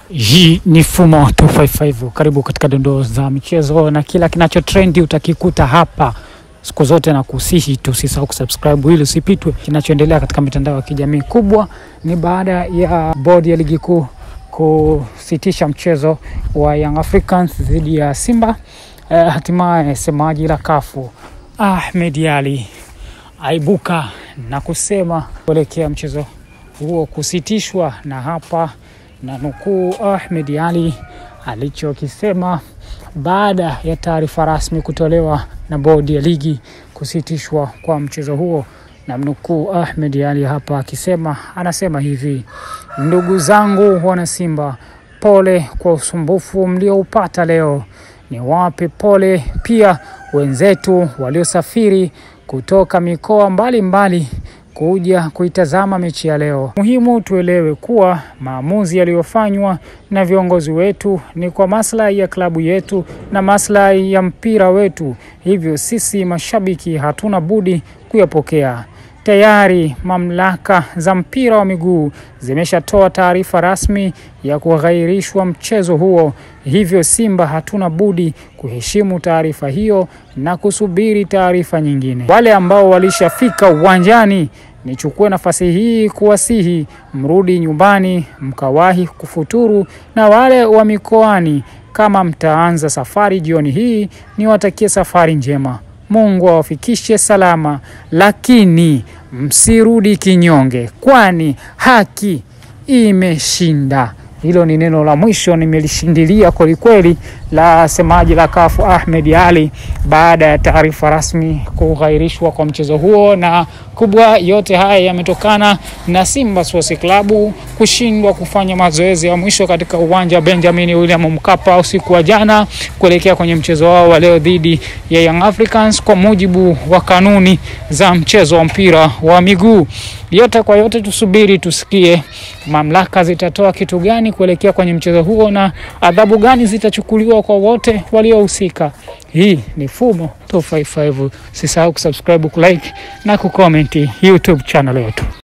Hii ni Fumo 255. Karibu katika dondoo za michezo na kila kinacho trendi utakikuta hapa siku zote, na kusihi tusisahau kusubscribe ili usipitwe kinachoendelea katika mitandao ya kijamii. Kubwa ni baada ya bodi ya ligi kuu kusitisha mchezo wa Young Africans dhidi ya Simba. Hatimaye semaji la kafu Ahmed Ally aibuka na kusema kuelekea mchezo huo kusitishwa, na hapa na nukuu Ahmed Ally alichokisema baada ya taarifa rasmi kutolewa na bodi ya ligi kusitishwa kwa mchezo huo. Na mnukuu Ahmed Ally hapa akisema, anasema hivi: ndugu zangu wana Simba, pole kwa usumbufu mlioupata leo. Niwape pole pia wenzetu waliosafiri kutoka mikoa mbalimbali kuja kuitazama mechi ya leo. Muhimu tuelewe kuwa maamuzi yaliyofanywa na viongozi wetu ni kwa maslahi ya klabu yetu na maslahi ya mpira wetu, hivyo sisi mashabiki hatuna budi kuyapokea. Tayari mamlaka za mpira wa miguu zimeshatoa taarifa rasmi ya kughairishwa mchezo huo, hivyo Simba hatuna budi kuheshimu taarifa hiyo na kusubiri taarifa nyingine. Wale ambao walishafika uwanjani, nichukue nafasi hii kuwasihi mrudi nyumbani mkawahi kufuturu, na wale wa mikoani kama mtaanza safari jioni hii niwatakie safari njema. Mungu awafikishe salama, lakini msirudi kinyonge, kwani haki imeshinda. Hilo ni neno la mwisho nimelishindilia kweli la semaji la kafu Ahmed Ally baada ya taarifa rasmi kughairishwa kwa mchezo huo. Na kubwa yote haya yametokana na Simba Sports Club kushindwa kufanya mazoezi ya mwisho katika uwanja Benjamin William Mkapa usiku wa jana kuelekea kwenye mchezo wao wa leo dhidi ya Young Africans kwa mujibu wa kanuni za mchezo wa mpira wa miguu. Yote kwa yote tusubiri tusikie mamlaka zitatoa kitu gani kuelekea kwenye mchezo huo na adhabu gani zitachukuliwa kwa wote waliohusika. Hii ni Fumo 255. Usisahau kusubscribe, kulike na kucomment YouTube channel yetu.